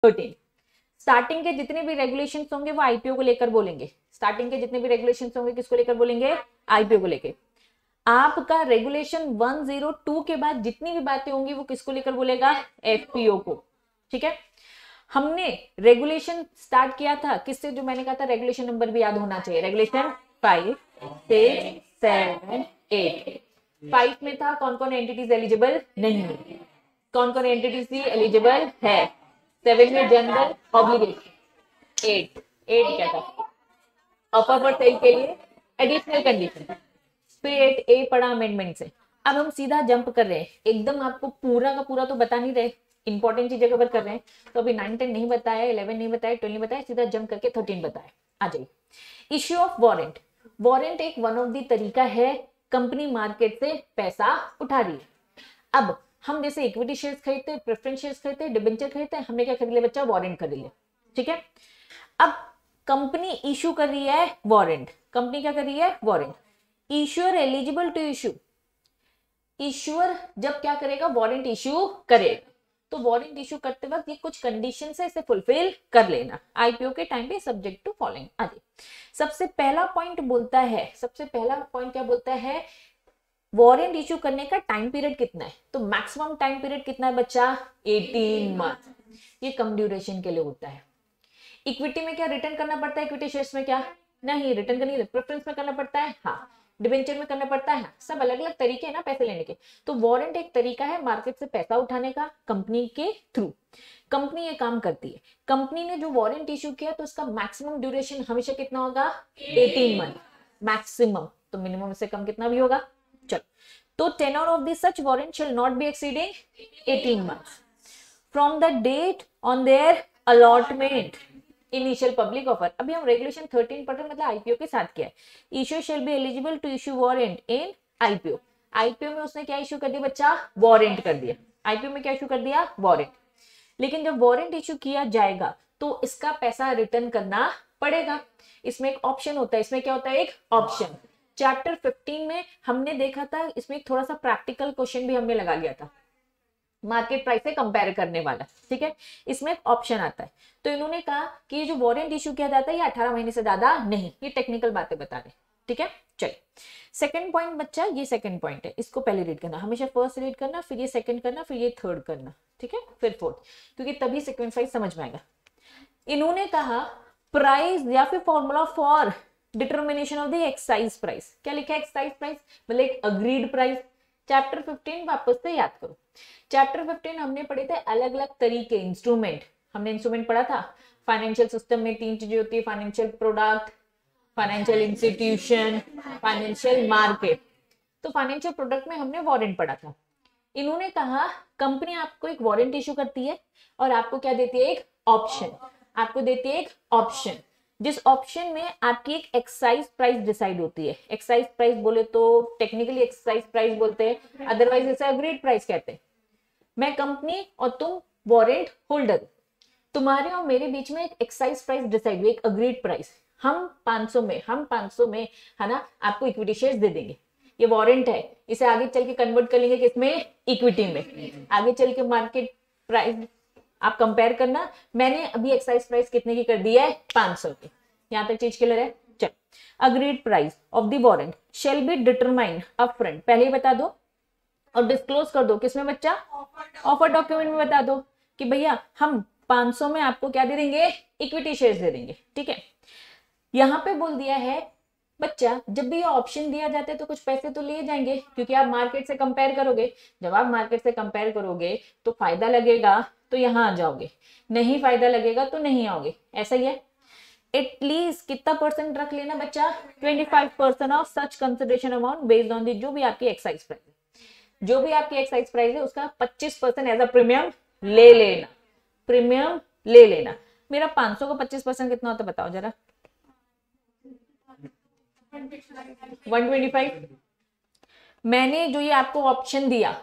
13। Starting के जितने भी रेगुलेशन होंगे वो आईपीओ को लेकर बोलेंगे। स्टार्टिंग के जितने भी रेगुलेशन होंगे किसको लेकर बोलेंगे? आईपीओ को लेकर। आपका रेगुलेशन 102 के बाद जितनी भी बातें होंगी वो किसको लेकर बोलेगा? एफपीओ को। ठीक है, हमने रेगुलेशन स्टार्ट किया था किससे? जो मैंने कहा था रेगुलेशन नंबर भी याद होना चाहिए। रेगुलेशन 5, 6, 7, 8। 5 में था कौन कौन एंटिटीज एलिजिबल नहीं, कौन कौन एंटिटीज थी एलिजिबल है। 7 में जनरल ऑब्लिगेशन। 8 क्या था? अपर पर सेल के लिए एडिशनल कंडीशन। फिर 8A पढ़ा अमेंडमेंट से। अब हम सीधा जंप कर रहे हैं, एकदम आपको पूरा का पूरा तो बता नहीं रहे, इंपॉर्टेंट चीजें कवर कर रहे हैं। तो अभी 9, 10 नहीं बताया, 11 नहीं बताया, 12 नहीं बताया, सीधा जंप करके 13 बताया। आ जाइए, इश्यू ऑफ वारंट। वारंट एक वन ऑफ द तरीका है, कंपनी मार्केट से पैसा उठा रही है। अब हम जैसे इक्विटी शेयर्स खरीदते, प्रेफरेंस शेयर्स खरीदते, डिबेंचर खरीदते, हमने क्या खरीद लिया बच्चा? वारंट खरीद लिया। ठीक है, अब कंपनी इशू कर रही है वारंट। कंपनी क्या कर रही है? Warrant. Issuer eligible to issue. Issuer जब क्या करेगा? वारंट इशू करेगा। तो वारंट इशू करते वक्त ये कुछ कंडीशन है, इसे फुलफिल कर लेना। आईपीओ के टाइम पे सब्जेक्ट टू फॉलोइंग। आगे सबसे पहला पॉइंट बोलता है, सबसे पहला पॉइंट क्या बोलता है? वारंट इशू करने का टाइम पीरियड कितना है? तो मैक्सिमम टाइम पीरियड कितना है बच्चा? 18 मंथ। ये कम ड्यूरेशन के लिए होता है। इक्विटी में क्या रिटर्न करना पड़ता है? इक्विटी शेयर्स में क्या नहीं रिटर्न करनी, प्रेफरेंस में करना पड़ता है, हाँ, डिबेंचर में करना पड़ता है, सब अलग अलग तरीके हैं ना पैसे लेने के। तो वारंट एक तरीका है मार्केट से पैसा उठाने का कंपनी के थ्रू। कंपनी ये काम करती है। कंपनी ने जो वारंट इशू किया तो उसका मैक्सिमम ड्यूरेशन हमेशा कितना होगा? 18 मंथ मैक्सिमम। तो मिनिमम से कम कितना भी होगा। चलो, तो tenure of the such warrant shall not be exceeding 18 months from the date on their allotment initial public offer. अभी हम रेगुलेशन 13 पढ़ रहे हैं, मतलब आईपीओ के साथ किया है। Issue shall be eligible to issue warrant in IPO. IPO में उसने क्या इशू कर दिया बच्चा? वारंट कर दिया। आईपीओ में क्या इशू कर दिया? वारंट। लेकिन जब वारंट इशू किया जाएगा तो इसका पैसा रिटर्न करना पड़ेगा। इसमें एक ऑप्शन होता है। इसमें क्या होता है? एक ऑप्शन। चैप्टर 15 में हमने देखा था, इसमें एक थोड़ा सा प्रैक्टिकल क्वेश्चन भी हमने लगा लिया था, मार्केट प्राइस से कंपेयर करने वाला। ठीक है, इसमें एक ऑप्शन आता है। तो इन्होंने कहा कि ये जो वारंट इशू किया जाता है ये 18 महीने से ज्यादा नहीं। ये टेक्निकल बातें बता रहे। ठीक है, चलिए सेकंड पॉइंट बच्चा, ये सेकंड पॉइंट है, इसको पहले रीड करना, हमेशा फर्स्ट रीड करना, फिर ये सेकंड करना, फिर ये थर्ड करना। ठीक है, फिर फोर्थ, क्योंकि तभी सीक्वेंस वाइज समझ में आएगा। इन्होंने कहा प्राइस या फिर formula for determination of the excise price. क्या लिखा है? एक्साइज प्राइस मतलब एक अग्रीड प्राइस। चैप्टर 15 वापस से याद करो। चैप्टर 15 हमने पढ़े थे अलग अलग तरीके, इंस्ट्रूमेंट। हमने इंस्ट्रूमेंट पढ़ा था। फाइनेंशियल सिस्टम में 3 चीजें होती है, financial product, financial institution, financial market. तो फाइनेंशियल प्रोडक्ट में हमने वारंट पढ़ा था। इन्होंने कहा कंपनी आपको एक वारंट इशू करती है और आपको क्या देती है? एक ऑप्शन। आपको देती है एक ऑप्शन, जिस ऑप्शन में आपकी एक एक्साइज प्राइस डिसाइड होती है। एक्साइज प्राइस बोले तो टेक्निकली एक्साइज प्राइस बोलते हैं, अदरवाइज इसे अग्रीड प्राइस कहते हैं। मैं कंपनी और तुम वारंट होल्डर, तुम्हारे और मेरे बीच में एक एक्साइज प्राइस डिसाइड हुई, एक अग्रीड प्राइस। हम 500 में है ना आपको इक्विटी शेयर्स दे देंगे। ये वारंट है, इसे आगे चल के कन्वर्ट कर लेंगे किसमें? इक्विटी में। आगे चल के मार्केट प्राइस आप कंपेयर करना। मैंने अभी एक्साइज प्राइस कितने की कर दी है? 500 की। यहां तक चीज क्लियर है? चल, agreed price of the warrant shall be determined upfront, पहले ही बता दो, और डिस्क्लोज कर दो किसमें बच्चा? ऑफर डॉक्यूमेंट में बता दो कि भैया हम 500 में आपको क्या दे देंगे? इक्विटी शेयर्स दे देंगे। ठीक है, यहां पे बोल दिया है बच्चा जब भी ये ऑप्शन दिया जाता है तो कुछ पैसे तो लिए जाएंगे, क्योंकि आप मार्केट से कंपेयर करोगे। जब आप मार्केट से कंपेयर करोगे तो फायदा लगेगा तो यहां आ जाओगे, नहीं फायदा लगेगा तो नहीं आओगे। ऐसा ही है। एटलीस्ट कितना परसेंट रख लेना बच्चा? 25% of such consideration amount based on the, जो भी आपकी एक्साइज प्राइस है, जो भी आपकी एक्साइज प्राइस है उसका 25% एज अ प्रीमियम ले लेना। प्रीमियम ले लेना। मेरा 500 का 25% कितना होता है बताओ जरा? 125। मैंने जो ये आपको ऑप्शन दिया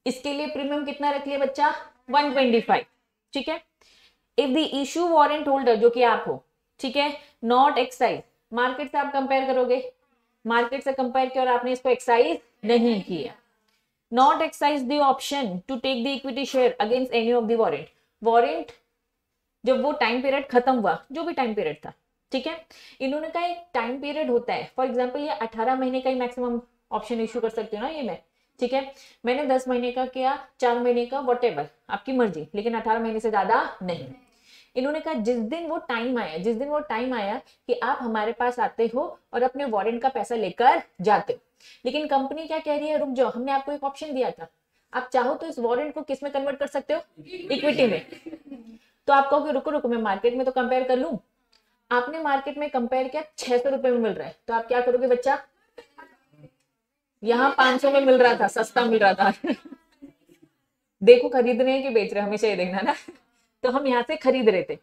इसके लिए प्रीमियम कितना रख लिया बच्चा? 125। ठीक है, if the issue warrant holder, जो कि आप हो, ठीक है, नॉट एक्साइज, मार्केट से आप कंपेयर करोगे, मार्केट से कंपेयर किया और आपने इसको एक्साइज नहीं किया, not excise the option to take the equity share against any of the warrant, warrant जब वो टाइम पीरियड खत्म हुआ, जो भी टाइम पीरियड था, ठीक है, इन्होंने कहा एक टाइम पीरियड होता है, फॉर एग्जांपल ये 18 महीने का ही मैक्सिमम ऑप्शन इशू कर सकती हूँ ना ये मैं, ठीक है, मैंने 10 महीने का किया, 4 महीने का, व्हाटएवर आपकी मर्जी, लेकिन 18 महीने से ज्यादा नहीं। इन्होंने कहा जिस दिन वो टाइम आया कि आप हमारे पास आते हो और अपने वारंट का पैसा लेकर जाते हो, लेकिन कंपनी क्या कह रही है, रुक जाओ, हमने आपको एक ऑप्शन दिया था, आप चाहो तो इस वारंट को किस में कन्वर्ट कर सकते हो, इक्विटी में। तो आप कहोगे रुको रुको मैं मार्केट में तो कंपेयर कर लूं, आपने मार्केट में कंपेयर किया 600 रुपए में मिल रहा है, तो आप क्या करोगे बच्चा, यहाँ 500 में मिल रहा था, सस्ता मिल रहा था देखो खरीद रहे हैं कि बेच रहे हैं, हमेशा ये देखना ना तो हम यहाँ से खरीद रहे थे,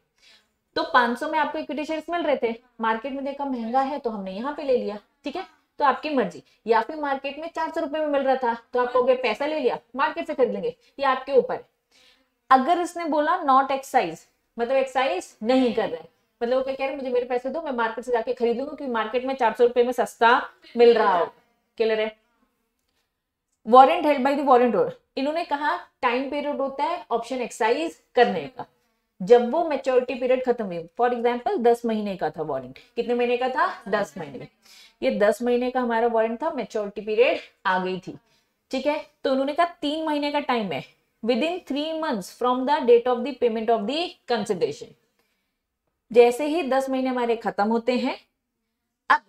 तो 500 में आपको इक्विटी शेयर्स मिल रहे थे, मार्केट में देखा महंगा है तो हमने यहाँ पे ले लिया, ठीक है, तो आपकी मर्जी। या फिर मार्केट में 400 रुपए में मिल रहा था, तो आप कहोगे पैसा ले लिया, मार्केट से खरीद लेंगे, ये आपके ऊपर है। अगर इसने बोला नॉट एक्साइज, मतलब एक्साइज नहीं कर रहा है, मतलब वो क्या कह रहे हैं, मुझे मेरे पैसे दो, मैं मार्केट से जाके खरीद लूंगा क्योंकि मार्केट में 400 रुपए में सस्ता मिल रहा हो। क्लियर है। Warrant held by the warrant holder, इन्होंने कहा टाइम पीरियड होता है ऑप्शन एक्साइज करने का, जब वो मैच्योरिटी पीरियड खत्म हुई, फॉर एग्जांपल 10 महीने का था वारंट, कितने महीने का था, 10 महीने, ये 10 महीने का हमारा वारंट था, मैच्योरिटी पीरियड आ गई थी, ठीक है, तो उन्होंने कहा 3 महीने का टाइम है, within 3 months from the date of the payment of the consideration. जैसे ही 10 महीने हमारे खत्म होते हैं, अब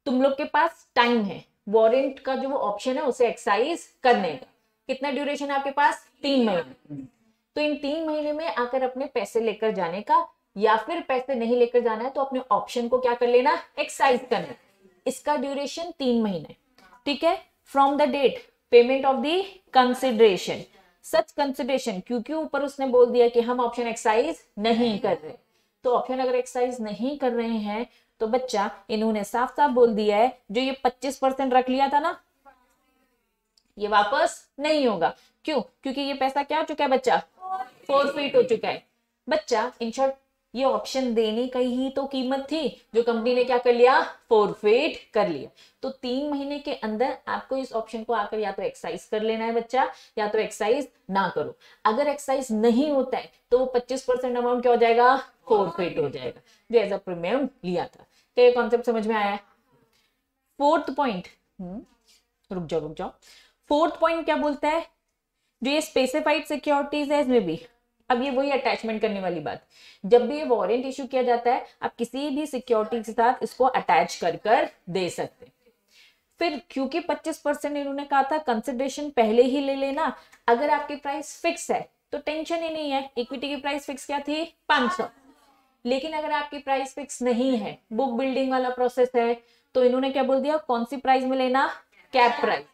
तुम लोग के पास टाइम है वारंट का जो ऑप्शन है उसे एक्साइज करने का, कितना ड्यूरेशन है आपके पास, 3 महीने, तो इन 3 महीने में आकर अपने पैसे लेकर जाने का, या फिर पैसे नहीं लेकर जाना है तो अपने ऑप्शन को क्या कर लेना, एक्साइज करना, इसका ड्यूरेशन 3 महीने, ठीक है, from the date payment of the consideration, such consideration, क्योंकि ऊपर उसने बोल दिया कि हम ऑप्शन एक्साइज नहीं कर रहे, तो ऑप्शन अगर एक्साइज नहीं कर रहे हैं तो बच्चा इन्होंने साफ साफ बोल दिया है, जो ये 25% रख लिया था ना, ये वापस नहीं होगा। क्यों, क्योंकि ये पैसा क्या हो चुका है बच्चा, फॉरफिट हो चुका है। बच्चा इन शॉर्ट ये ऑप्शन देने का ही तो कीमत थी, जो कंपनी ने क्या कर लिया, फॉरफिट कर लिया। तो 3 महीने के अंदर आपको इस ऑप्शन को आकर या तो एक्साइज कर लेना है बच्चा, या तो एक्साइज ना करो। अगर एक्साइज नहीं होता है तो वो 25% अमाउंट क्या हो जाएगा, फॉरफिट हो जाएगा, जो एज अ प्रीमियम लिया था। तो ये कॉन्सेप्ट समझ में आया है। फोर्थ पॉइंट, रुक जाओ, फोर्थ पॉइंट क्या बोलता है, जो ये स्पेसिफाइड सिक्योरिटीज है इसमें भी, अब ये वही अटैचमेंट करने वाली बात, जब भी ये वारंट इशू किया जाता है आप किसी भी सिक्योरिटी के साथ इसको अटैच कर दे सकते। फिर क्योंकि 25% इन्होंने कहा था कंसिडरेशन पहले ही ले लेना, अगर आपकी प्राइस फिक्स है तो टेंशन ही नहीं है, इक्विटी की प्राइस फिक्स क्या थी 500, लेकिन अगर आपकी प्राइस फिक्स नहीं है, बुक बिल्डिंग वाला प्रोसेस है, तो इन्होंने क्या बोल दिया, कौन सी प्राइस में लेना, कैप प्राइस।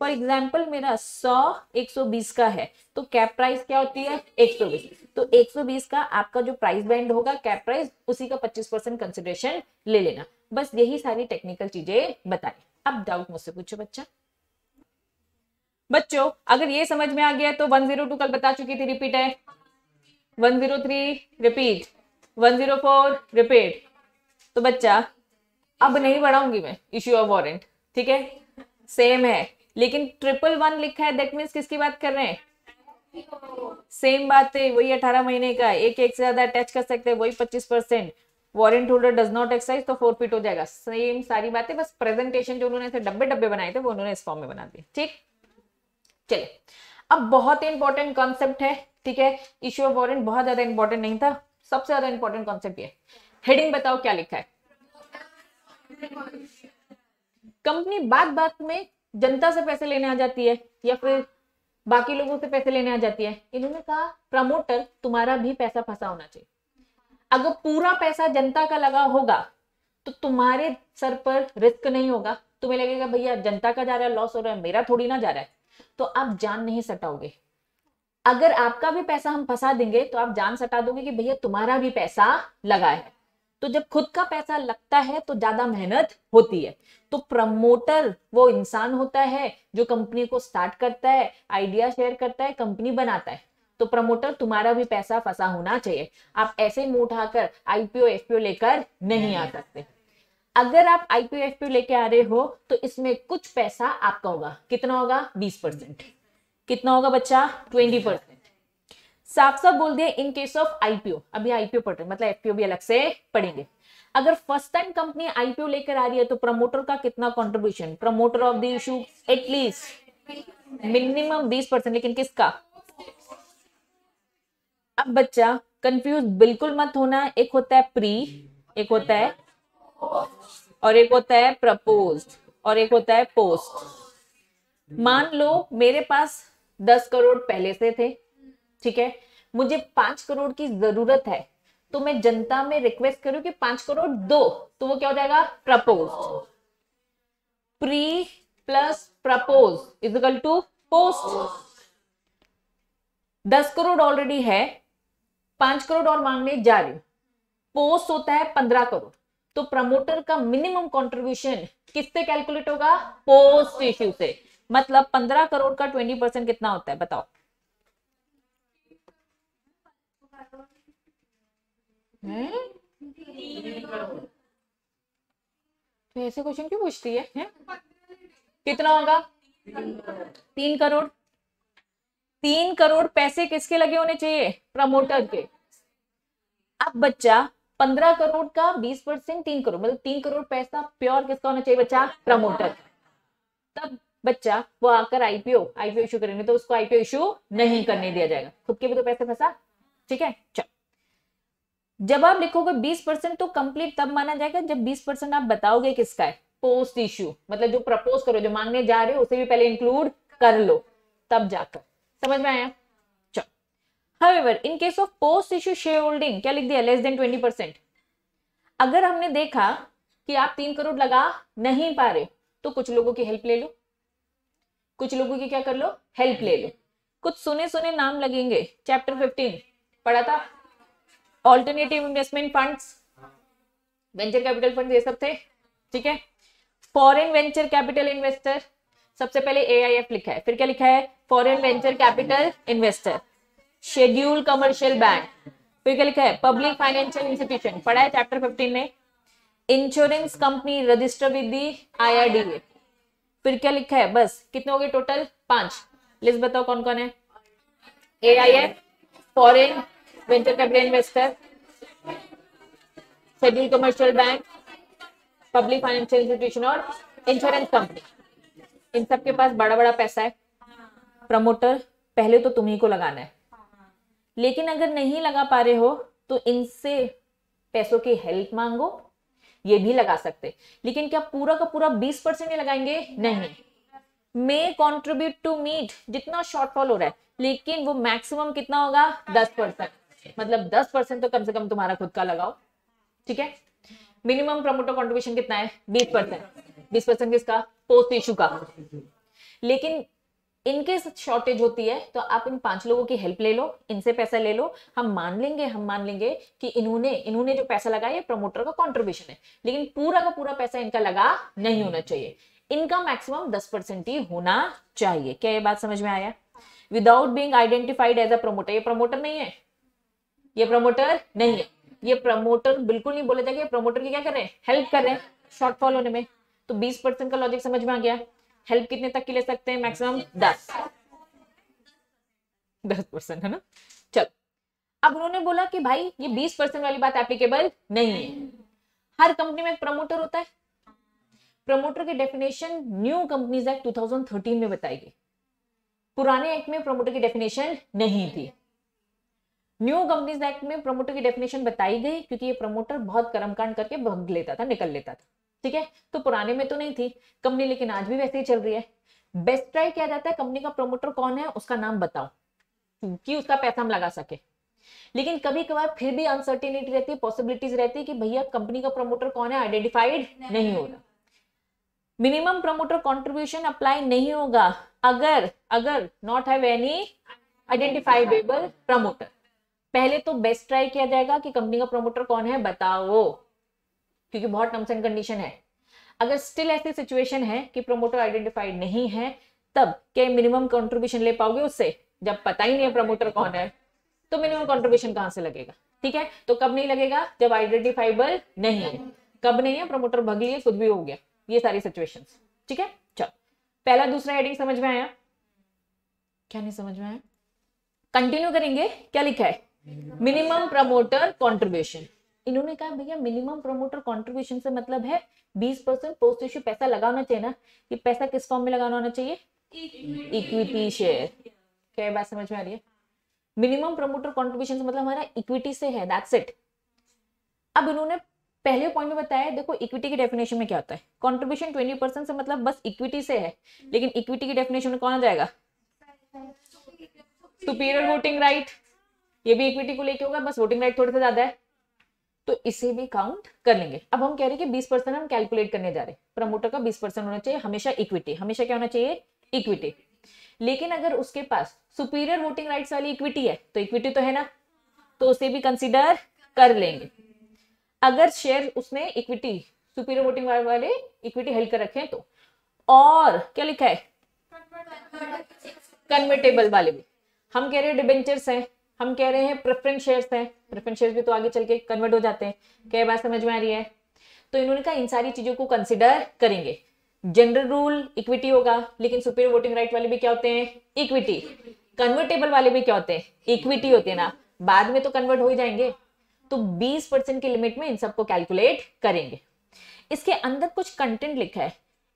फॉर एग्जाम्पल मेरा 100 120 का है, तो कैप प्राइस क्या होती है 120, तो 120 का आपका जो प्राइस बैंड होगा कैप प्राइस, उसी का 25% कंसिडरेशन ले लेना। बस यही सारी टेक्निकल चीजें बताई। अब डाउट मुझसे पूछो बच्चों अगर ये समझ में आ गया तो 102 कल बता चुकी थी, रिपीट है, 103 रिपीट, 104 रिपीट। तो बच्चा अब नहीं बढ़ाऊंगी मैं इश्यू ऑफ वारंट, ठीक है, सेम है, लेकिन 111 लिखा है, दैट मीन्स किसकी बात कर रहे हैं, सेम बात है, वही 18 महीने का, एक से ज्यादा अटैच कर सकते हैं, वही 25%, warrant holder does not excise, तो फॉरफिट हो जाएगा, सेम सारी बातें, बस प्रेजेंटेशन जो उन्होंने डब्बे बनाए थे वो उन्होंने इस फॉर्म में बना दिए। ठीक, चलिए अब बहुत इंपॉर्टेंट कॉन्सेप्ट है, ठीक है, इश्यू ऑफ वारंट बहुत ज्यादा इंपॉर्टेंट नहीं था, सबसे ज्यादा इंपॉर्टेंट कॉन्सेप्ट ये, हेडिंग बताओ क्या लिखा है। कंपनी बात बात में जनता से पैसे लेने आ जाती है या फिर बाकी लोगों से पैसे लेने आ जाती है। इन्होंने कहा प्रमोटर तुम्हारा भी पैसा फंसा होना चाहिए, अगर पूरा पैसा जनता का लगा होगा तो तुम्हारे सर पर रिस्क नहीं होगा, तुम्हें लगेगा भैया जनता का जा रहा है, लॉस हो रहा है, मेरा थोड़ी ना जा रहा है, तो आप जान नहीं सटाओगे। अगर आपका भी पैसा हम फंसा देंगे तो आप जान सटा दोगे कि भैया तुम्हारा भी पैसा लगा है। तो जब खुद का पैसा लगता है तो ज्यादा मेहनत होती है। तो प्रमोटर वो इंसान होता है जो कंपनी को स्टार्ट करता है, आइडिया शेयर करता है, कंपनी बनाता है। तो प्रमोटर तुम्हारा भी पैसा फंसा होना चाहिए, आप ऐसे मुंह उठाकर आईपीओ एफपीओ लेकर नहीं आ सकते। अगर आप आईपीओ एफपीओ लेके आ रहे हो तो इसमें कुछ पैसा आपका होगा, कितना होगा 20%, कितना होगा बच्चा 20%। साफ साफ बोल दिया इन केस ऑफ आईपीओ, अभी आईपीओ पढ़ रहे मतलब एफपीओ भी अलग से पढ़ेंगे। अगर फर्स्ट टाइम कंपनी आईपीओ लेकर आ रही है तो प्रमोटर का कितना contribution, promoter of the issue at least minimum 20%, लेकिन किसका। अब बच्चा कंफ्यूज बिल्कुल मत होना, एक होता है प्री, एक होता है और एक होता है प्रपोज्ड और एक होता है पोस्ट। मान लो मेरे पास 10 करोड़ पहले से थे, ठीक है, मुझे 5 करोड़ की जरूरत है, तो मैं जनता में रिक्वेस्ट करूं कि 5 करोड़ दो, तो वो क्या हो जाएगा, propose. Pre plus propose is equal to post. 10 crore already है, 5 करोड़ और मांगने जा रही हूं, पोस्ट होता है 15 करोड़, तो प्रमोटर का मिनिमम कंट्रीब्यूशन किससे कैलकुलेट होगा, पोस्ट इश्यू से। मतलब 15 करोड़ का 20% कितना होता है बताओ। तो ऐसे क्वेश्चन क्यों पूछती है? कितना होगा, 3 करोड़। 3 करोड़ पैसे किसके लगे होने चाहिए, प्रमोटर के। अब बच्चा 15 करोड़ का 20% 3 करोड़, मतलब 3 करोड़ पैसा प्योर किसका होना चाहिए बच्चा, प्रमोटर। तब बच्चा वो आकर आईपीओ इशू करेंगे तो उसको आईपीओ इशू नहीं करने दिया जाएगा, खुद के भी तो पैसे फंसा, ठीक है। चलो, जब आप लिखोगे 20% तो कंप्लीट तब माना जाएगा जब 20% आप बताओगे किसका है, पोस्ट इश्यू, मतलब जो प्रपोज करो, जो मांगने जा रहे हो उसे भी पहले इंक्लूड कर लो, तब जाकर। समझ में आया। चलो, however in case of post issue share holding क्या लिख दिया, लेस देन 20%। अगर हमने देखा कि आप 3 करोड़ लगा नहीं पा रहे तो कुछ लोगों की हेल्प ले लो, कुछ लोगों की क्या कर लो, हेल्प ले लो। कुछ सुने सुने नाम लगेंगे, चैप्टर 15 पढ़ा था, alternative investment funds, venture capital fund, ये सब थे, ठीक है। फॉरेन वेंचर कैपिटल इन्वेस्टर, सबसे पहले एआईएफ लिखा है, फिर क्या लिखा है, foreign venture capital investor. Schedule commercial bank, फिर क्या लिखा है, पब्लिक फाइनेंशियल इंस्टीट्यूशन, पढ़ा है चैप्टर 15 में। Insurance company register with the IRDA, फिर क्या लिखा है, बस कितने हो गए टोटल, 5। लिस्ट बताओ कौन कौन है, AIF, foreign venture capital investor, schedule commercial bank, public financial institution और इंश्योरेंस कंपनी। इन सब के पास बड़ा बड़ा पैसा है, प्रमोटर पहले तो तुम्ही को लगाना है, लेकिन अगर नहीं लगा पा रहे हो तो इनसे पैसों की हेल्प मांगो, ये भी लगा सकते, लेकिन क्या पूरा का पूरा 20% ही लगाएंगे, नहीं। मे कॉन्ट्रीब्यूट टू मीट, जितना शॉर्टफॉल हो रहा है, लेकिन वो मैक्सिमम कितना होगा, 10%, मतलब 10% तो कम से कम तुम्हारा खुद का लगाओ, ठीक है। मिनिमम प्रमोटर कंट्रीब्यूशन कितना है, 20%। 20% किसका, पोस्ट इशू का। लेकिन इनके शॉर्टेज होती है तो आप इन 5 लोगों की हेल्प ले लो, इनसे पैसा ले लो, हम मान लेंगे कि इन्होंने जो पैसा लगाया प्रमोटर का कंट्रीब्यूशन है, लेकिन पूरा का पूरा पैसा इनका लगा नहीं होना चाहिए, इनका मैक्सिमम 10% ही होना चाहिए। क्या ये बात समझ में आया। Without being identified as a promoter, ये प्रमोटर नहीं है, ये प्रमोटर नहीं है, ये प्रमोटर बिल्कुल नहीं बोला जाएगा, प्रमोटर की क्या कर रहे हैं, हेल्प कर रहे हैं शॉर्टफॉल होने में। तो 20% का लॉजिक समझ में आ गया। हेल्प कितने तक की ले सकते हैं, मैक्सिमम 10% है ना। चल, अब उन्होंने बोला कि भाई ये 20% वाली बात एप्लीकेबल नहीं है, हर कंपनी में एक प्रमोटर होता है। प्रमोटर की डेफिनेशन न्यू कंपनीज एक्ट 2013 में बताई गई, पुराने एक्ट में प्रमोटर की डेफिनेशन नहीं थी। न्यू कंपनीज एक्ट में प्रमोटर की डेफिनेशन बताई गई क्योंकि ये प्रमोटर बहुत कर्मकांड करके भाग लेता था, निकल लेता था, ठीक है। तो पुराने में तो नहीं थी कंपनी, लेकिन आज भी वैसे ही चल रही है। बेस्ट ट्राई किया जाता है, कंपनी का प्रमोटर कौन है उसका नाम बताओ कि उसका पैसा हम लगा सके। लेकिन कभी कभार फिर भी अनसर्टेनिटी रहती है, पॉसिबिलिटीज रहती है कि भैया कंपनी का प्रमोटर कौन है आइडेंटिफाइड नहीं होगा। मिनिमम प्रमोटर कंट्रीब्यूशन अप्लाई नहीं होगा अगर not have any identifiable promoter. पहले तो बेस्ट ट्राई किया जाएगा कि कंपनी का प्रमोटर कौन है बताओ, क्योंकि बहुत टर्म्स एंड कंडीशन है। अगर स्टिल ऐसी सिचुएशन है कि प्रमोटर आइडेंटिफाइड नहीं है, तब क्या मिनिमम कंट्रीब्यूशन ले पाओगे उससे, जब पता ही नहीं है प्रमोटर कौन है तो मिनिमम कंट्रीब्यूशन कहां से लगेगा, ठीक है। तो कब नहीं लगेगा, जब आइडेंटिफाइबल नहीं है। कब नहीं है, प्रमोटर भग लिए, कुछ भी हो गया, ये सारी सिचुएशंस, ठीक है। चलो, पहला दूसरा हेडिंग समझ में आया, क्या नहीं समझ में आया, कंटिन्यू करेंगे, क्या लिखा है, मिनिमम प्रमोटर कंट्रीब्यूशन। इन्होंने कहा भैया मिनिमम प्रमोटर कंट्रीब्यूशन से मतलब है 20% पोस्ट इश्यू पैसा लगाना चाहिए ना, ये पैसा किस फॉर्म में लगाना होना चाहिए, इक्विटी शेयर। क्या बात समझ में आ रही है? मिनिमम प्रमोटर कंट्रीब्यूशन से मतलब हमारा इक्विटी से है, दैट्स इट। अब इन्होंने पहले पॉइंट में बताया, देखो इक्विटी की डेफिनेशन में क्या होता है, कंट्रीब्यूशन 20% से मतलब बस इक्विटी से है, लेकिन इक्विटी की डेफिनेशन में कौन आ जाएगा, सुपीरियर वोटिंग राइट, ये भी इक्विटी को लेके होगा, बस वोटिंग राइट थोड़ा सा ज्यादा है, तो इसे भी काउंट कर लेंगे। अब हम कह रहे हैं कि 20% हम कैलकुलेट करने जा रहे हैं, प्रमोटर का 20% होना चाहिए हमेशा इक्विटी, हमेशा क्या होना चाहिए, इक्विटी। लेकिन अगर उसके पास सुपीरियर वोटिंग राइट्स वाली इक्विटी है, तो इक्विटी तो है ना, तो उसे भी कंसीडर कर लेंगे। अगर शेयर उसने इक्विटी सुपीरियर वोटिंग वाले इक्विटी हेल्ड कर रखे हैं तो, और क्या लिखा है, कन्वर्टेबल वाले भी, हम कह रहे हैं डिबेंचर्स हैं, हम कह रहे हैं प्रेफरेंस शेयर्स हैं, प्रेफरेंस शेयर्स भी तो आगे चल के कन्वर्ट हो जाते हैं। क्या बात समझ में आ रही है? तो इन्होंने कहा इन सारी चीजों को कंसिडर करेंगे। जनरल रूल इक्विटी होगा, लेकिन सुपीरियर वोटिंग राइट वाले भी क्या होते हैं, इक्विटी। कन्वर्टेबल वाले भी क्या होते हैं, इक्विटी होते हैं ना, बाद में तो कन्वर्ट हो ही जाएंगे। तो 20% की लिमिट में इन सबको कैलकुलेट करेंगे। इसके अंदर कुछ कंटेंट लिखा है,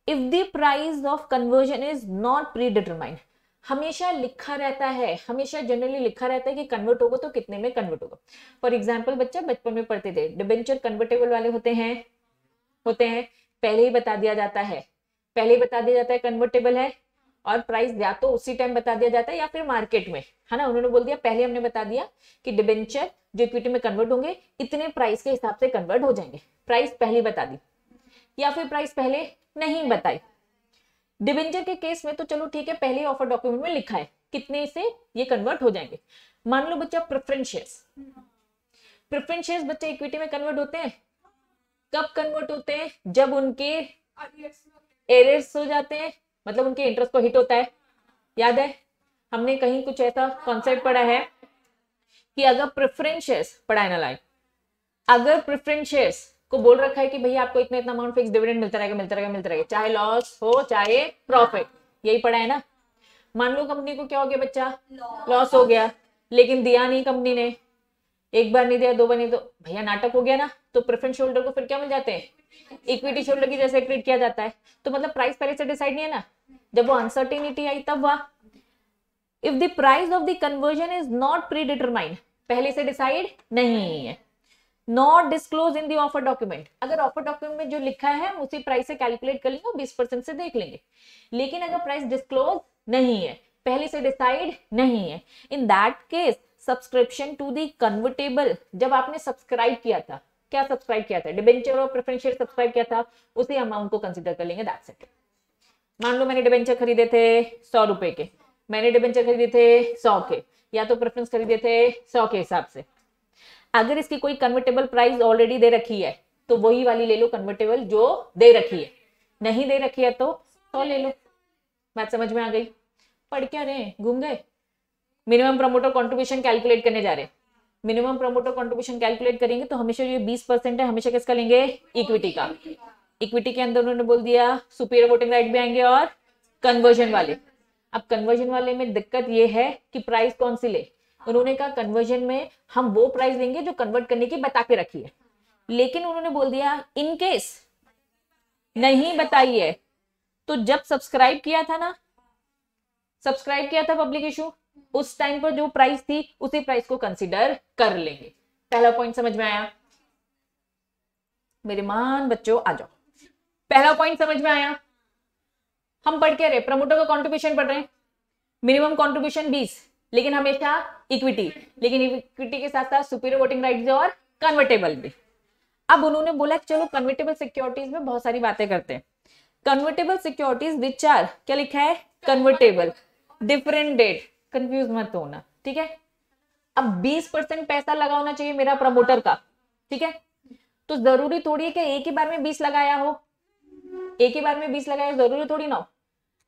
if the price of conversion is not pre determined, हमेशा लिखा रहता है, हमेशा जनरली लिखा रहता है कि कन्वर्ट होगा तो कितने में कन्वर्ट होगा। फॉर एग्जाम्पल बच्चा बचपन में पढ़ते थे, डिबेंचर कन्वर्टेबल वाले होते हैं पहले ही बता दिया जाता है, पहले ही बता दिया जाता है कन्वर्टेबल है, और प्राइस या तो उसी टाइम बता दिया जाता है या फिर मार्केट में, है ना। उन्होंने बोल दिया पहले हमने बता दिया कि डिबेंचर जो इक्विटी में कन्वर्ट होंगे इतने प्राइस के हिसाब से कन्वर्ट हो जाएंगे, प्राइस पहले बता दी, या फिर प्राइस पहले नहीं बताई। डिबेंचर के केस में तो चलो ठीक है, पहले ऑफर डॉक्यूमेंट में लिखा है कितने से ये कन्वर्ट हो जाएंगे। मान लो बच्चा प्रेफरेंस शेयर्स बच्चे इक्विटी में कन्वर्ट होते हैं, कब कन्वर्ट होते हैं, जब उनके एरियर्स हो जाते हैं, मतलब उनके इंटरेस्ट को हिट होता है। याद है हमने कहीं कुछ ऐसा कॉन्सेप्ट पढ़ा है कि अगर प्रेफरेंस शेयर्स, पढ़ा है ना लाइक, अगर प्रेफरेंस शेयर्स को बोल रखा है कि भैया आपको इतना इतना अमाउंट फिक्स डिविडेंड मिलता रहेगा, चाहे लॉस हो चाहे प्रॉफिट, यही पढ़ा है ना। मान लो कंपनी को क्या हो गया बच्चा, लॉस हो गया, लेकिन दिया नहीं कंपनी ने, एक बार नहीं दिया, दो बार नहीं, तो भैया नाटक हो गया ना। तो प्रेफरेंस होल्डर को फिर क्या मिल जाते हैं, इक्विटी होल्डर की जैसे ट्रीट किया जाता है। तो मतलब प्राइस पहले से डिसाइड नहीं है ना, जब वो अनसर्टेनिटी आई तब हुआ। If the price of the conversion is not pre determined, पहले से डिसाइड नहीं है, not disclose in the offer document, अगर ऑफर डॉक्यूमेंट में जो लिखा है हम उसी प्राइस से कैलकुलेट कर लेंगे, 20% से देख लेंगे। लेकिन अगर प्राइस डिस्क्लोज नहीं है, पहले से डिसाइड नहीं है, in that case subscription to the convertible, जब आपने सब्सक्राइब किया था, क्या सब्सक्राइब किया था, डिबेंचर और प्रेफरेंस शेयर सब्सक्राइब किया था, उसी अमाउंट को कंसीडर कर लेंगे, दैट्स इट। मान लो मैंने डिबेंचर खरीदे थे 100 रुपए के, मैंने डिबेंचर खरीदे थे 100 के, या तो प्रेफरेंस खरीदे थे 100 के हिसाब से। अगर इसकी कोई कन्वर्टेबल प्राइस ऑलरेडी दे रखी है तो वही वाली ले लो कन्वर्टेबल जो दे रखी है, नहीं दे रखी है तो 100 ले लो। बात समझ में आ गई? पढ़ क्या रहे, घूम गए? मिनिमम प्रमोटर कंट्रीब्यूशन कैलकुलेट करने जा रहे हैं। मिनिमम प्रमोटर कंट्रीब्यूशन कैलकुलेट करेंगे तो हमेशा ये 20% है, हमेशा किसका लेंगे, इक्विटी का। इक्विटी के अंदर उन्होंने बोल दिया सुपीरियर वोटिंग राइट भी आएंगे और कन्वर्जन वाले। अब कन्वर्जन वाले में दिक्कत ये है कि प्राइस कौन सी ले, उन्होंने कहा कन्वर्जन में हम वो प्राइस लेंगे जो कन्वर्ट करने की बता के रखी है, लेकिन उन्होंने बोल दिया इन केस नहीं बताई है, तो जब सब्सक्राइब किया था ना, सब्सक्राइब किया था पब्लिक इशू, उस टाइम पर जो प्राइस थी उसी प्राइस को कंसीडर कर लेंगे। पहला पॉइंट समझ में आया मेरे मान बच्चों? आ जाओ, पहला पॉइंट समझ में आया। हम पढ़ के रहे, प्रमोटर का कंट्रीब्यूशन पढ़ रहे हैं, मिनिमम कंट्रीब्यूशन 20, लेकिन हमेशा इक्विटी, लेकिन इक्विटी के साथ साथ सुपीरियर वोटिंग राइट्स और कन्वर्टेबल भी। अब उन्होंने बोला चलो कन्वर्टेबल सिक्योरिटीज में बहुत सारी बातें करते हैं। कन्वर्टेबल सिक्योरिटीज विच आर, क्या लिखा है, कन्वर्टेबल, डिफरेंट डेट, कंफ्यूज मत होना, ठीक है। अब 20% पैसा लगा होना चाहिए मेरा प्रमोटर का, ठीक है, तो जरूरी थोड़ी है कि एक ही बार में 20 लगाया हो, एक ही बार में 20 लगाया जरूरी थोड़ी ना हो।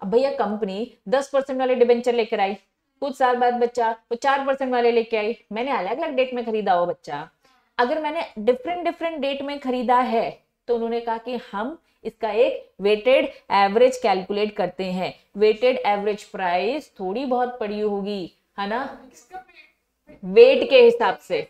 अब भैया कंपनी 10% वाले डिबेंचर लेकर आई, कुछ साल बाद बच्चा वो 4% वाले लेके आई, मैंने अलग अलग डेट में खरीदा हो बच्चा। अगर मैंने डिफरेंट डेट में खरीदा है तो उन्होंने कहा कि हम इसका एक वेटेड एवरेज कैलकुलेट करते हैं। वेटेड एवरेज प्राइस थोड़ी बहुत पड़ी होगी, है ना, वेट के हिसाब से।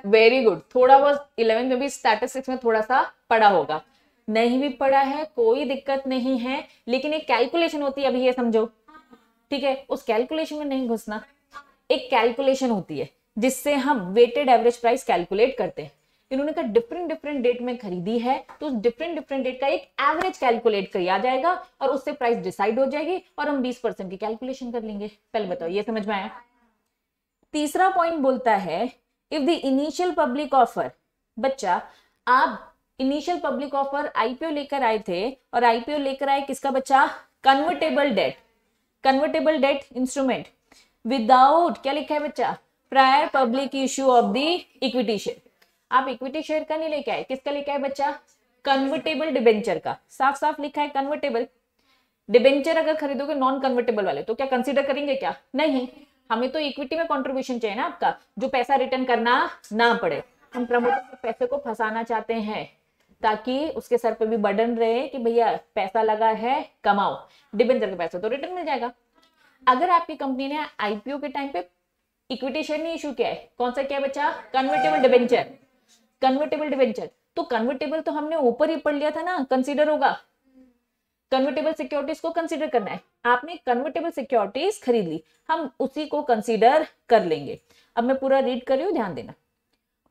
वेरी गुड, थोड़ा बहुत 11th में भी स्टैटिस्टिक्स में थोड़ा सा पढ़ा होगा, नहीं भी पढ़ा है कोई दिक्कत नहीं है, लेकिन एक कैलकुलेशन होती है, अभी ये समझो, ठीक है, उस कैलकुलेशन में नहीं घुसना। एक कैलकुलेशन होती है जिससे हम वेटेड एवरेज प्राइस कैलकुलेट करते हैं। इन्होंने कहा डिफरेंट डिफरेंट डेट में खरीदी है तो उस डिफरेंट डिफरेंट डेट का एक एवरेज कैलकुलेट किया जाएगा और उससे प्राइस डिसाइड हो जाएगी और हम 20% की कैलकुलेशन कर लेंगे। पहले बताओ ये समझ में आया? तीसरा पॉइंट बोलता है if the initial public offer, बच्चा आप इनिशियल पब्लिक ऑफर आईपीओ लेकर आए थे और आईपीओ लेकर आए किसका बच्चा? Convertible debt, convertible debt instrument without क्या लिखा है बच्चा? Prior public issue of the equity share. आप इक्विटी शेयर का नहीं लेके आए, किसका लेके आए बच्चा? कन्वर्टेबल डिबेंचर का, साफ साफ लिखा है कन्वर्टेबल डिबेंचर। अगर खरीदोगे नॉन कन्वर्टेबल वाले तो क्या कंसीडर करेंगे क्या? नहीं, हमें तो इक्विटी में कंट्रीब्यूशन चाहिए ना आपका, जो पैसा रिटर्न करना ना पड़े। हम प्रमोटर के पैसे को फंसाना चाहते हैं ताकि उसके सर पे भी बर्डन रहे कि भैया पैसा लगा है कमाओ, डिबेंचर का पैसा तो रिटर्न मिल जाएगा। अगर आपकी कंपनी ने आईपीओ के टाइम पे इक्विटी शेयर नहीं इशू किया है, कौन सा किया है बच्चा? Convertible debenture, convertible debenture. तो कन्वर्टेबल तो हमने ऊपर ही पढ़ लिया था ना, कंसीडर होगा, कन्वर्टेबल सिक्योरिटीज को कंसीडर करना है। आपने कन्वर्टेबल सिक्योरिटीज खरीद ली, हम उसी को कंसीडर कर लेंगे। अब मैं पूरा रीड कर रही हूँ, ध्यान देना।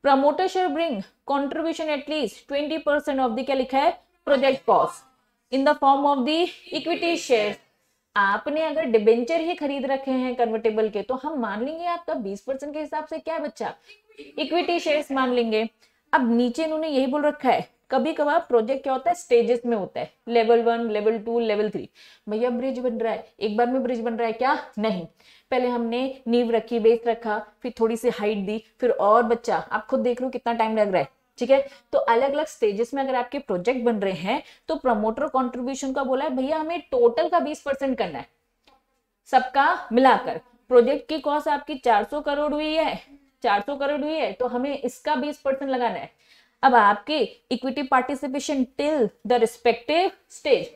Promoter share bring contribution at least 20% of the, क्या लिखा है? Project cost in the form of the equity share. आपने अगर डिबेंचर ही खरीद रखे हैं कन्वर्टेबल के तो हम मान लेंगे आपका 20% के हिसाब से क्या है बच्चा? इक्विटी शेयर्स मान लेंगे। अब नीचे इन्होंने यही बोल रखा है कभी कभार प्रोजेक्ट क्या होता है? स्टेजेस में होता है, लेवल 1, लेवल 2, लेवल 3। भैया ब्रिज बन रहा है, एक बार में ब्रिज बन रहा है क्या? नहीं, पहले हमने नींव रखी, बेस रखा, फिर थोड़ी सी हाइट दी, फिर और बच्चा आप खुद देख लो कितना टाइम लग रहा है, ठीक है। तो अलग अलग स्टेजेस में अगर आपके प्रोजेक्ट बन रहे हैं तो प्रमोटर कॉन्ट्रीब्यूशन का बोला है भैया हमें टोटल का 20% करना है, सबका मिलाकर। प्रोजेक्ट की कॉस्ट आपकी 400 करोड़ हुई है, 400 करोड़ हुई है तो हमें इसका 20% लगाना है। अब आपके equity participation till the respective stage.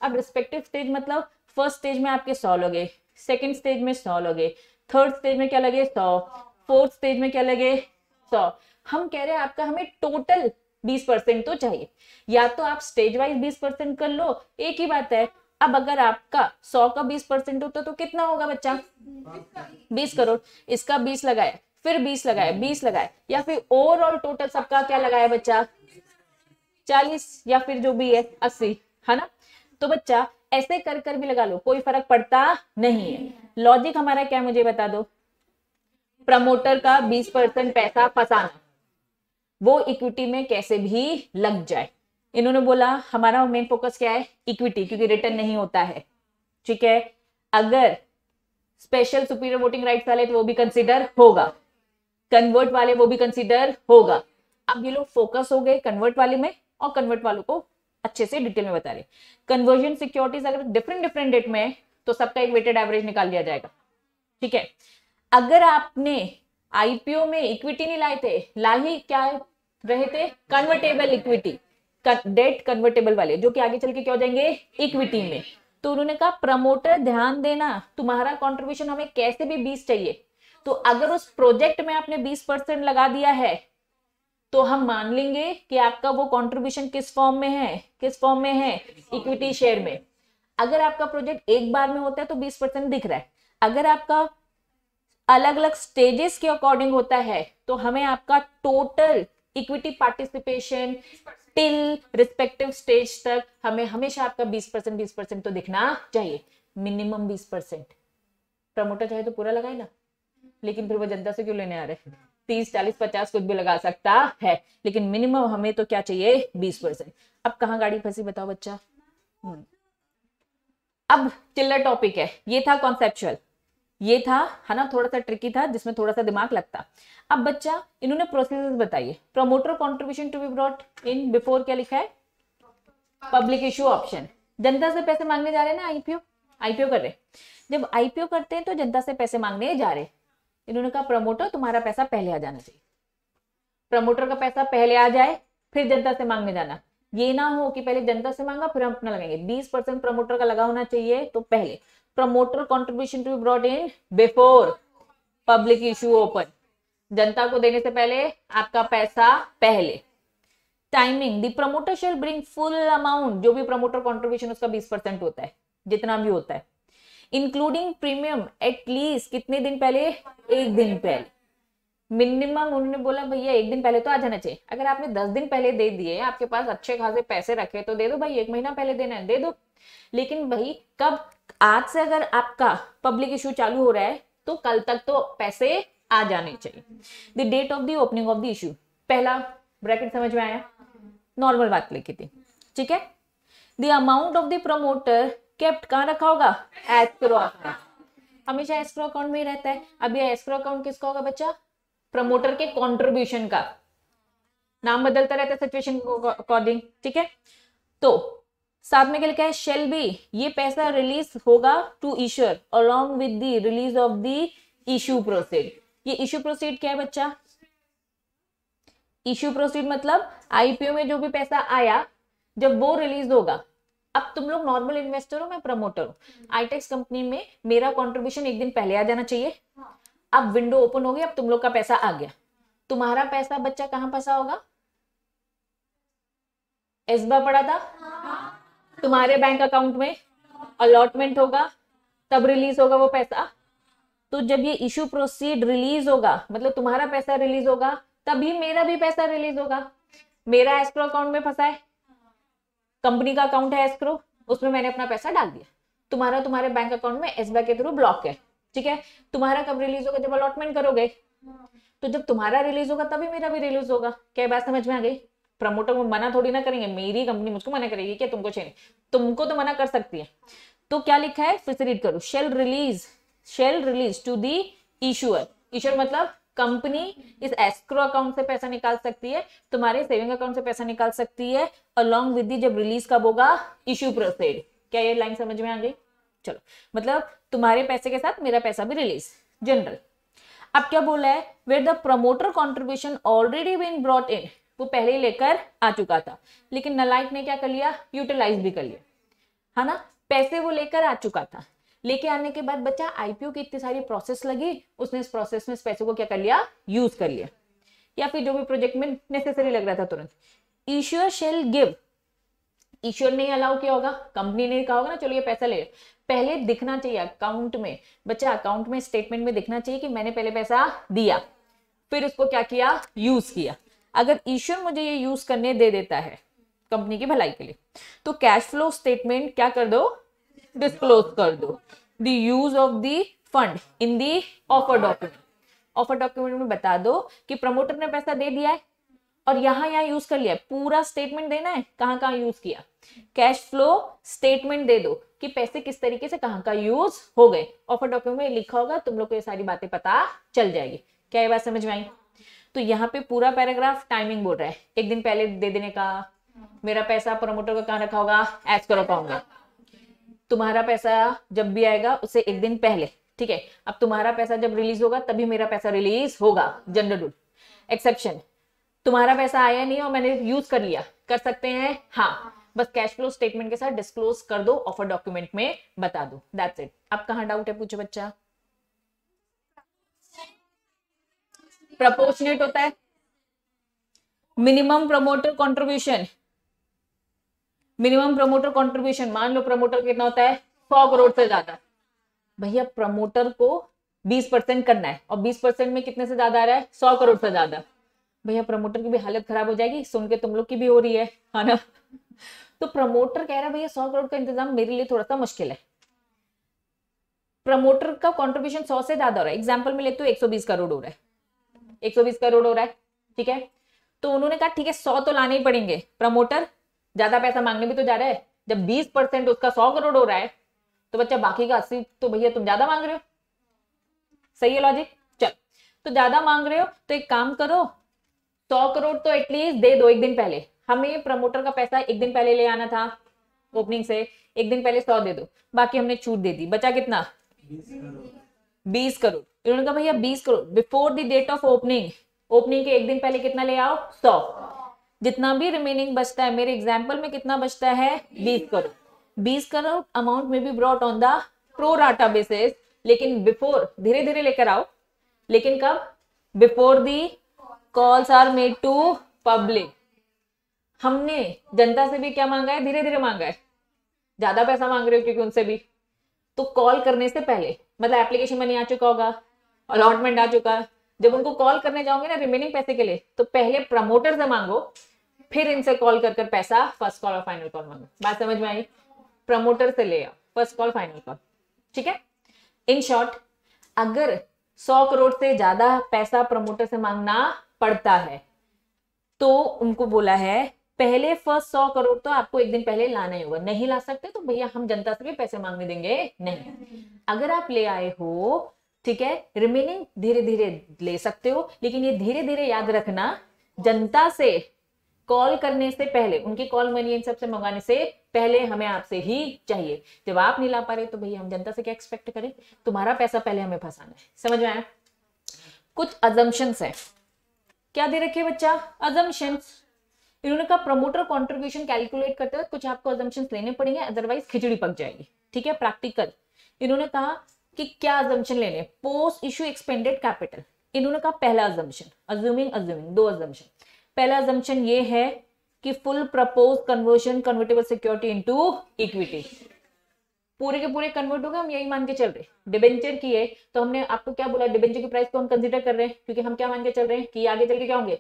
अब रिस्पेक्टिव स्टेज मतलब फर्स्ट स्टेज में आपके 100 लगे, सेकंड स्टेज में 100 लगे, थर्ड स्टेज में क्या लगे? 100, फोर्थ स्टेज में क्या लगे? 100। हम कह रहे हैं आपका हमें टोटल 20% तो चाहिए, या तो आप स्टेज वाइज 20% कर लो, एक ही बात है। अब अगर आपका 100 का 20% होता तो कितना होगा बच्चा? 20 करोड़। इसका 20 लगाए, फिर 20 लगाए, 20 लगाए, या फिर ओवरऑल टोटल सबका क्या लगाया बच्चा? 40, या फिर जो भी है 80, है ना। तो बच्चा ऐसे कर कर भी लगा लो, कोई फर्क पड़ता नहीं है। लॉजिक हमारा क्या, मुझे बता दो। प्रमोटर का 20% पैसा फंसाना, वो इक्विटी में कैसे भी लग जाए। इन्होंने बोला हमारा मेन फोकस क्या है? इक्विटी, क्योंकि रिटर्न नहीं होता है, ठीक है। अगर स्पेशल सुपीरियर वोटिंग राइट्स वाले तो वो भी कंसीडर होगा, कन्वर्ट वाले वो भी कंसीडर होगा। अब ये लोग फोकस हो गए कन्वर्ट वाले में, और कन्वर्ट वालों को अच्छे से डिटेल में बता रहे। कन्वर्जन सिक्योरिटीज अगर डिफरेंट डिफरेंट डेट में तो सबका एक वेटेड एवरेज निकाल लिया जाएगा, ठीक है। अगर आपने आईपीओ में इक्विटी नहीं लाए थे, ला ही क्या रहे थे? कन्वर्टेबल इक्विटी, डेट कन्वर्टेबल वाले, जो कि आगे चल के क्या हो जाएंगे? इक्विटी में। तो उन्होंने कहा प्रमोटर ध्यान देना, तुम्हारा कंट्रीब्यूशन हमें कैसे भी 20 चाहिए। तो अगर उस प्रोजेक्ट में आपने 20% लगा दिया है तो हम मान लेंगे कि आपका वो कंट्रीब्यूशन किस फॉर्म में है? किस फॉर्म में है? इक्विटी शेयर में। अगर आपका प्रोजेक्ट एक बार में होता है तो 20% दिख रहा है। अगर आपका अलग अलग स्टेजेस के अकॉर्डिंग होता है तो हमें आपका total equity participation till respective stage तक हमें हमेशा आपका 20% तो दिखना चाहिए, मिनिमम 20%। प्रमोटर चाहे तो पूरा लगाए ना, लेकिन फिर वो जनता से क्यों लेने आ रहे? 30, 40, 50 कुछ भी लगा सकता है, लेकिन मिनिमम हमें तो क्या चाहिए? 20%। अब कहाँ गाड़ी फंसी बताओ बच्चा? अब चिल्लर टॉपिक है, ये था कॉन्सेप्चुअल, ये था, है ना, थोड़ा सा ट्रिकी था जिसमें थोड़ा सा दिमाग लगता। अब बच्चा इन्होंने प्रोसेस बताइए। Promoter contribution to be brought in before, क्या लिखा है? Public issue option. जनता से पैसे मांगने जा रहे हैं ना, आईपीओ कर रहे। जब आईपीओ करते हैं तो जनता से पैसे मांगने जा रहे। इन्होंने कहा प्रमोटर तुम्हारा पैसा पहले आ जाना चाहिए। प्रमोटर का पैसा पहले आ जाए फिर जनता से मांगने जाना, ये ना हो कि पहले जनता से मांगा फिर हम अपना लगाएंगे। 20% प्रमोटर का लगा होना चाहिए तो पहले। Promoter contribution to be brought in before public issue open, जनता को देने से पहले, आपका पैसा पहले। Timing, the promoter shall bring full amount, जो भी प्रमोटर कॉन्ट्रीब्यूशन उसका 20% होता है, जितना भी होता है, इंक्लूडिंग प्रीमियम एटलीस्ट कितने दिन पहले, एक दिन पहले। मिनिमम उन्होंने बोला भैया एक दिन पहले तो आ जाना चाहिए। अगर आपने 10 दिन पहले दे दिए, आपके पास अच्छे खासे पैसे रखे, तो दे दो भाई, 1 महीना पहले देना है दे दो। लेकिन भाई कब, आज से अगर आपका पब्लिक इशू चालू हो रहा है तो कल तक तो पैसे आ जाने चाहिए। The date of the opening of the issue, पहला ब्रैकेट समझ में आया, नॉर्मल बात लिखी थी, ठीक है। The amount of the promoter kept कहाँ रखा होगा, एस्क्रो अकाउंट, हमेशा एस्क्रो अकाउंट में ही रहता है। अब ये एस्क्रो अकाउंट किसका होगा बच्चा, प्रमोटर के कंट्रीब्यूशन का, नाम बदलता रहता है सिचुएशन को अकॉर्डिंग, ठीक है। तो साथ में क्या लिखा है, शेल बी, ये पैसा रिलीज होगा to issuer along with the release of the issue proceed. ये इशू प्रोसीड क्या है बच्चा, इशू प्रोसीड मतलब आईपीओ में जो भी पैसा आया जब वो रिलीज होगा। अब तुम लोग नॉर्मल इन्वेस्टर हो, मैं प्रमोटर हूँ, आईटेक्स कंपनी में मेरा कंट्रीब्यूशन एक दिन पहले आ जाना चाहिए। अब विंडो ओपन हो गई, अब तुम लोग का पैसा आ गया, तुम्हारा पैसा बच्चा कहाँ फंसा होगा, एसबा पड़ा था, तुम्हारे बैंक अकाउंट में अलॉटमेंट होगा, तब रिलीज होगा वो पैसा। तो जब ये इशू प्रोसीड रिलीज होगा, मतलब तुम्हारा पैसा रिलीज होगा, तभी मेरा भी पैसा रिलीज होगा। मेरा एस्क्रो अकाउंट में फंसा है, कंपनी का अकाउंट है एस्क्रो, उसमें मैंने अपना पैसा डाल दिया, तुम्हारा तुम्हारे बैंक अकाउंट में एसबीआई के थ्रू ब्लॉक है, ठीक है। तुम्हारा कब रिलीज होगा, जब अलॉटमेंट करोगे, तो जब तुम्हारा रिलीज होगा तभी मेरा भी रिलीज होगा। क्या बात समझ में आ गई। प्रमोटर को मना थोड़ी ना करेंगे, मेरी कंपनी मुझको मना करेगी क्या तुमको चाहिए, तुमको तो मना कर सकती है। तो क्या लिखा है, फिर से रीड करो, shall release to the issuer, issuer मतलब कंपनी इस एस्क्रो अकाउंट से पैसा निकाल सकती है, तुम्हारे सेविंग अकाउंट से पैसा निकाल सकती है, अलोंग विद दी, जब रिलीज कब होगा, इशू प्रोसीड। क्या ये लाइन समझ में आ गई। चलो, मतलब तुम्हारे पैसे के साथ मेरा पैसा भी रिलीज, जनरल। अब क्या बोला है, where the promoter contribution already been brought in, वो पहले ही लेकर आ चुका था, लेकिन नलायक ने क्या कर लिया, यूटिलाइज भी कर लिया, है ना। पैसे वो लेकर आ चुका था, लेके आने के बाद बच्चा आईपीओ की इतनी सारी प्रोसेस लगी, उसने इस प्रोसेस में इस पैसे को क्या कर लिया, यूज कर लिया, या फिर जो भी प्रोजेक्ट में नेसेसरी लग रहा था तुरंत। इश्यूअर शेल गिव, इश्यूअर ने अलाउ किया होगा, कंपनी ने कहा होगा ना चलो ये पैसा ले, पहले दिखना चाहिए अकाउंट में बच्चा, अकाउंट में स्टेटमेंट में दिखना चाहिए कि मैंने पहले पैसा दिया, फिर उसको क्या किया, यूज किया। अगर इश्यूअर मुझे ये यूज करने दे देता है कंपनी की भलाई के लिए, तो कैश फ्लो स्टेटमेंट क्या कर दो, डिस्क्लोज कर दो the use of the fund in the offer document. Offer document में बता दो कि प्रमोटर ने पैसा दे दिया है और यहाँ यूज कर लिया है, पूरा स्टेटमेंट देना है कहाँ कहाँ यूज किया, कैश फ्लो स्टेटमेंट दे दो कि पैसे किस तरीके से कहाँ का यूज हो गए। ऑफर डॉक्यूमेंट में लिखा होगा, तुम लोग को ये सारी बातें पता चल जाएगी। क्या ये बात समझ में आई। तो यहाँ पे पूरा पैराग्राफ टाइमिंग बोल रहा है, एक दिन पहले दे देने का, मेरा पैसा प्रमोटर का कहाँ रखा होगा, एस्क्रो अकाउंट में, तुम्हारा पैसा जब भी आएगा उससे एक दिन पहले, ठीक है। अब तुम्हारा पैसा जब रिलीज होगा तभी मेरा पैसा रिलीज होगा, जनरल रूल। एक्सेप्शन, तुम्हारा पैसा आया नहीं और मैंने यूज कर लिया, कर सकते हैं, हाँ, बस कैश फ्लो स्टेटमेंट के साथ डिस्क्लोज कर दो, ऑफर डॉक्यूमेंट में बता दो, दैट्स इट। अब कहाँ डाउट है, पूछो बच्चा। प्रपोर्शनेट होता है, minimum promoter contribution, minimum promoter contribution, मान लो प्रमोटर कितना होता है, 100 करोड़ से ज्यादा, भैया प्रमोटर को 20% करना है और 20% में कितने से ज्यादा आ रहा है, 100 करोड़ से ज्यादा, भैया प्रमोटर की भी हालत खराब हो जाएगी, सुन के तुम लोग की भी हो रही है ना। तो प्रमोटर कह रहा है भैया 100 करोड़ का इंतजाम मेरे लिए थोड़ा सा मुश्किल है, प्रमोटर का कंट्रीब्यूशन 100 से ज्यादा हो रहा है, एग्जाम्पल में लेते हो 120 करोड़ हो रहा है, 120 करोड़ हो रहा है, ठीक है। तो उन्होंने कहा ठीक है 100 तो लाने ही पड़ेंगे, प्रमोटर ज्यादा पैसा मांगने भी तो जा रहा है, जब 20% उसका 100 करोड़ हो रहा है तो बच्चा बाकी का 80 तो भैया तुम ज्यादा मांग रहे हो, सही है लॉजिक। चल, तो ज्यादा मांग रहे हो तो एक काम करो, 100 करोड़ तो एटलीस्ट दे दो एक दिन पहले, हमें प्रमोटर का पैसा एक दिन पहले ले आना था ओपनिंग से, एक दिन पहले 100 दे दो, बाकी हमने छूट दे दी, बचा कितना, 20 करोड़। इन्होंने कहा भैया 20 crore before the date of opening, opening के एक दिन पहले कितना ले आओ, 100, जितना भी रिमेनिंग बचता है, मेरे एग्जाम्पल में कितना बचता है, 20 करोड़। 20 करोड़ अमाउंट में be brought on the pro rata basis, लेकिन बिफोर, धीरे धीरे लेकर आओ, लेकिन कब, before the calls are made to public. हमने जनता से भी क्या मांगा है, धीरे धीरे मांगा है, ज्यादा पैसा मांग रहे हो क्योंकि उनसे भी, तो कॉल करने से पहले, मतलब एप्लीकेशन मनी आ चुका होगा, अलॉटमेंट आ चुका, जब उनको कॉल करने जाओगे ना रिमेनिंग पैसे के लिए, तो पहले प्रमोटर से मांगो, फिर इनसे कॉल कर पैसा फर्स्ट कॉल और फाइनल कॉल मांगो। बात समझ में आई? प्रमोटर से ले आओ फर्स्ट कॉल फाइनल कॉल, ठीक है। इन शॉर्ट, अगर 100 करोड़ से ज्यादा पैसा प्रमोटर से मांगना पड़ता है तो उनको बोला है पहले फर्स्ट 100 करोड़ तो आपको एक दिन पहले लाना ही होगा। नहीं ला सकते तो भैया हम जनता से भी पैसे मांगने देंगे नहीं। अगर आप ले आए हो, ठीक है, रिमेनिंग धीरे धीरे ले सकते हो, लेकिन ये धीरे धीरे याद रखना, जनता से कॉल करने से पहले, उनकी कॉल मनी इन सबसे मंगाने से पहले हमें आपसे ही चाहिए। जब आप नहीं ला पा रहे तो भैया हम जनता से क्या एक्सपेक्ट करें, तुम्हारा पैसा पहले हमें फंसाना है। समझ में आया? कुछ अजम्पशंस है, क्या दे रखे बच्चा, अजम्पशंस। इन्होंने कहा प्रमोटर कंट्रीब्यूशन कैलकुलेट करते वक्त कुछ आपको अजम्पशंस लेने पड़ेंगे, अदरवाइज खिचड़ी पक जाएगी, ठीक है। प्रैक्टिकल, इन्होंने कहा कि क्या अजम्पशन लेने, पोस्ट इशू एक्सपेंडेड कैपिटल। इन्होंने कहा पहला अजम्पशन, अज्यूमिंग दो अजम्पशन। पहला अजम्पशन ये है कि full propose conversion convertible security into equity, पूरे के पूरे कन्वर्ट हो गए, हम यही मान के चल रहे हैं। डिबेंचर की है तो हमने आपको क्या बोला, डिबेंचर की प्राइस को हम कंसीडर कर रहे हैं, क्योंकि हम क्या मान के चल रहे हैं कि आगे चल के क्या होंगे,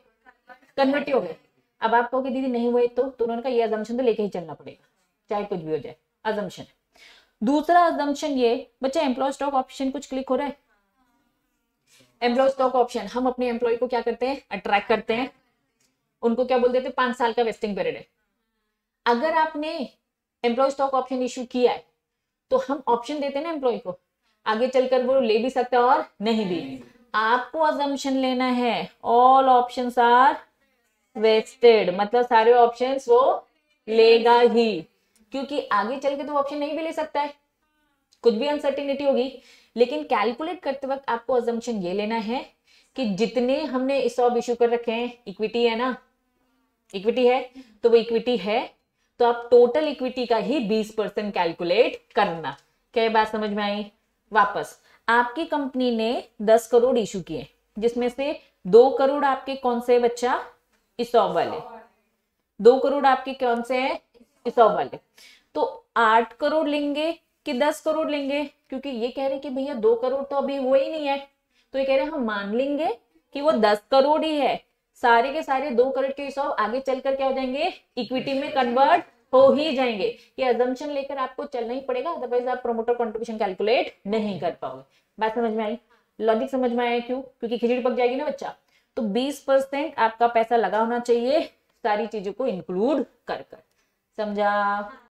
कन्वर्ट ही हो गए। अब आप कहोगे दीदी नहीं हुए तो उन्होंने कहा ये अजम्पशन तो लेके ही चलना पड़ेगा, चाहे कुछ भी हो जाए, अजम्पशन। दूसरा अजम्पशन ये बच्चा, एम्प्लॉय स्टॉक ऑप्शन कुछ क्लिक हो रहा है। एम्प्लॉय स्टॉक ऑप्शन, हम अपने एम्प्लॉय को क्या करते हैं, अट्रैक्ट करते हैं, उनको क्या बोल देते हैं, 5 साल का वेस्टिंग पीरियड है। अगर आपने एम्प्लॉय स्टॉक ऑप्शन इश्यू किया है तो हम ऑप्शन देते हैं ना एम्प्लॉय को, आगे चलकर वो ले भी सकता है और नहीं भी। आपको अजम्पशन लेना है ऑल ऑप्शंस आर वेस्टेड, मतलब सारे ऑप्शंस वो लेगा ही, क्योंकि आगे चल के तो ऑप्शन नहीं भी ले सकता है, कुछ भी अनसर्टिनिटी होगी। लेकिन कैलकुलेट करते वक्त आपको अजम्पशन ये लेना है कि जितने हमने ESOP इश्यू कर रखे हैं, इक्विटी है ना, इक्विटी है तो वो इक्विटी है, तो आप टोटल इक्विटी का ही 20% कैलकुलेट करना। क्या ये बात समझ में आई? वापस, आपकी कंपनी ने 10 करोड़ इशू किए, जिसमें से 2 करोड़ आपके कौन से बच्चा, ESOP वाले, 2 करोड़ आपके कौन से हैं, ESOP वाले। तो 8 करोड़ लेंगे कि 10 करोड़ लेंगे, क्योंकि ये कह रहे कि भैया 2 करोड़ तो अभी वो ही नहीं है, तो ये कह रहे हम मान लेंगे कि वो 10 करोड़ ही है, सारे के सारे 2 करोड़ के ESOP आगे चलकर क्या हो जाएंगे, इक्विटी में कन्वर्ट हो ही जाएंगे। ये अजम्पशन लेकर आपको चलना ही पड़ेगा, अदरवाइज आप प्रमोटर कंट्रीब्यूशन कैलकुलेट नहीं कर पाओगे। बात समझ में आई? लॉजिक समझ में आया? क्यों? क्योंकि खिचड़ी पक जाएगी ना बच्चा। तो 20% आपका पैसा लगा होना चाहिए सारी चीजों को इंक्लूड कर। समझा?